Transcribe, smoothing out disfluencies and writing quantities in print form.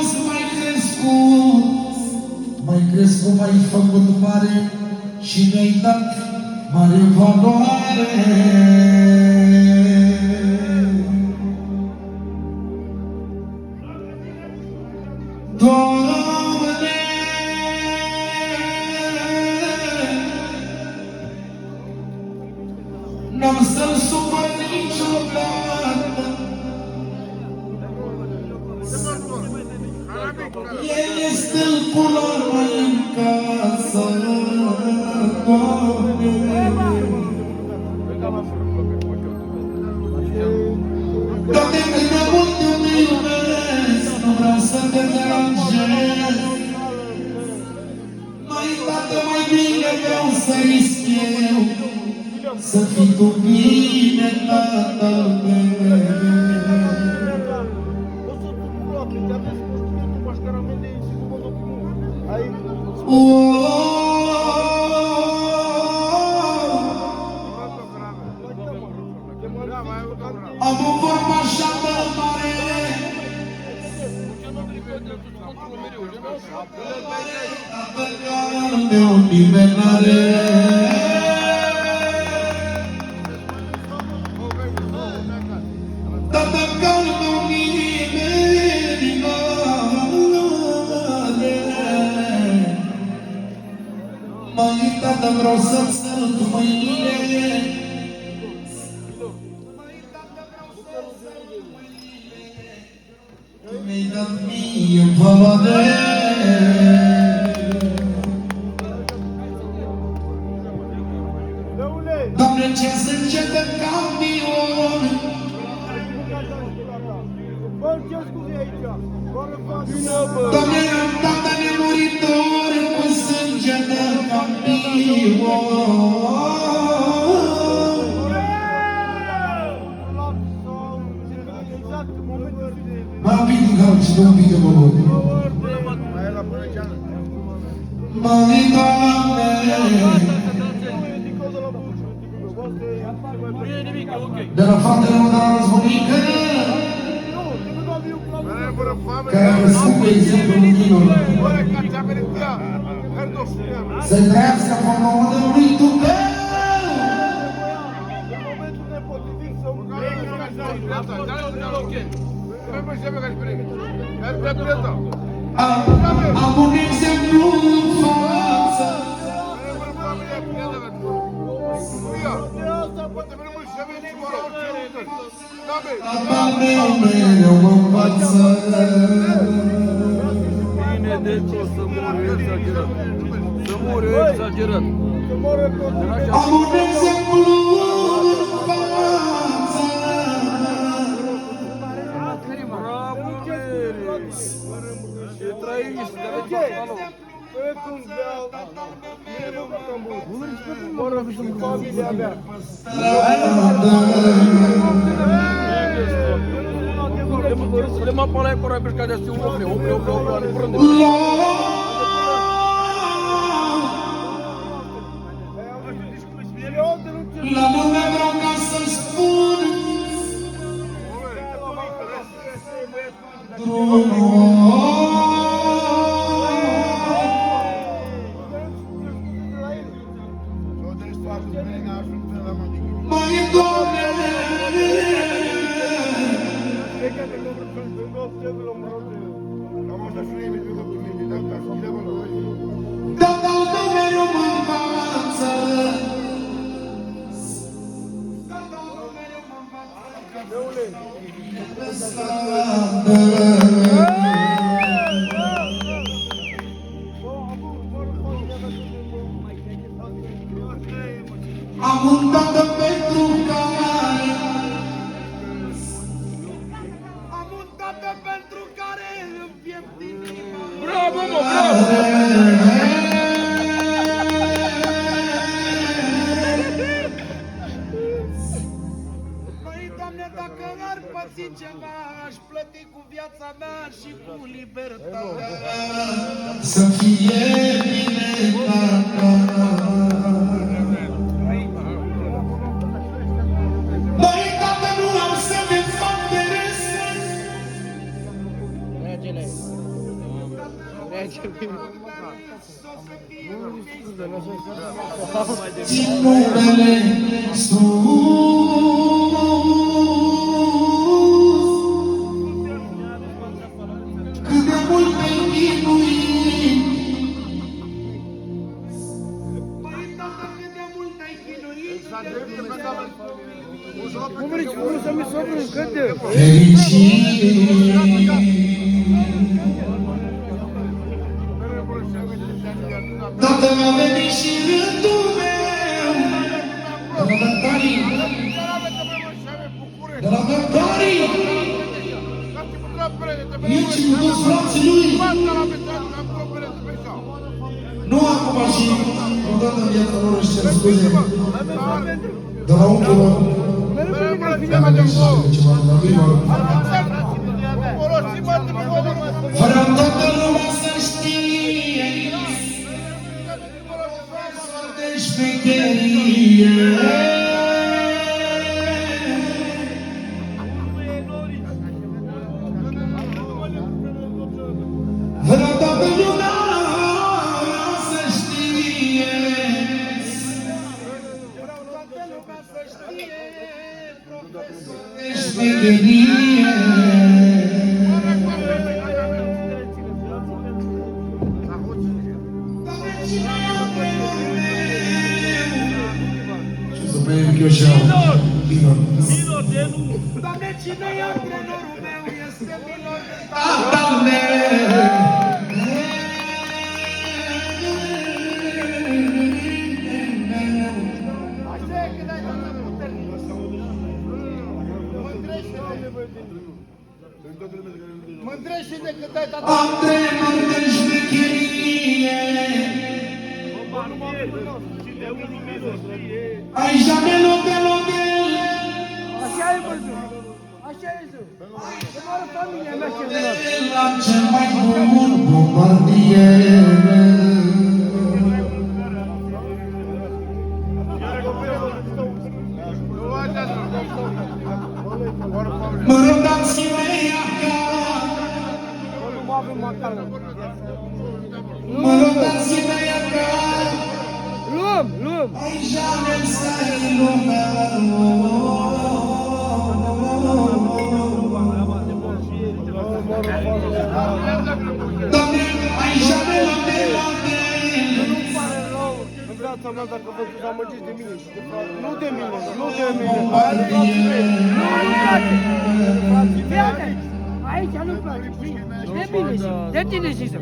frumos, mai crescut, mai făcut mare și mi-ai dat mare valoare. Doamne, n-am să-l supăr niciodată. El e stâlpul ăla în casă, Doamne. Toate câte mult eu te iubesc, nu vreau să te deranjez. Mai tată, mai bine vreau să risc eu, să fii tu bine, Tatăl meu. Am o vorbă așa de mare, Tatăl meu nimeni n-are. Tatăl meu nimeni n-are. Măi, tată, vreau să-ți sărut mâinile. Mi-ai dat mie valoare. Doamne, ce sânge de camion. Doamne, am tată nemuritor cu sânge de camion. M-am picat și nu-mi pică mământ. Măi, Doamne, de la faptele mă dau răzbunică, care a crescut pe exemplu luminilor, să-i trăiască forma lui Dumnezeu. Am un exemplu în față. Tata meu mereu mă învață. Bine, deci o să mor exagerat. Să mor exagerat. Am un exemplu în față. Bravo, Meri! Ce trăiești, de la alo. Le mă pala cu rapiș ca de astea opre, ani prânde. La lume vreau ca să spun Măi, Doamne, Tatăl meu mereu mă învață. Tatăl meu mereu mă învață. Am un tată pentru care îmi piept inima. Bravo, mă, bravo! Măi, Doamne, dacă ar păți ceva, aș plăti cu viața mea și cu libertatea. Să fie bine, Tata. Măi, Tată, nu am să ne fac de rest. regele. Țin numele sus, cât de mult te-ai chinuit. Păi, tată, cât de mult te-ai chinuit. Tată, a venit și rândul meu. De la doctorii, nici cu toți frații lui. Nu acum și odată în viața lor își cer scuze. De la unchiul lor. Am venit și ceva de la lui lor. Vreau toată lumea să știe de șmecherie. Vreau toată lumea să știe. Vreau toată lumea să știe. De șmecherie. Eu și au Milor. Doamne, cine e antrenorul meu? Este Milor. Tatăl meu. Mândrește-te cât ai tata. Antrenor de șmecherie. Ai jamais logel. Așa e văzut. Așa e zis. Se moară familia mea ce vine. La cel mai bun bombardier. Mă rog, dați-mi iaca. Mă rog, dați-mi iaca. Luăm. Ai jamais stai lumea. Doamne, ai jamais Viața mea, dacă vă dezamăgiți de mine și de frate. Nu de mine. Nu, frate. Aici nu-mi place. De mine și de tine și să.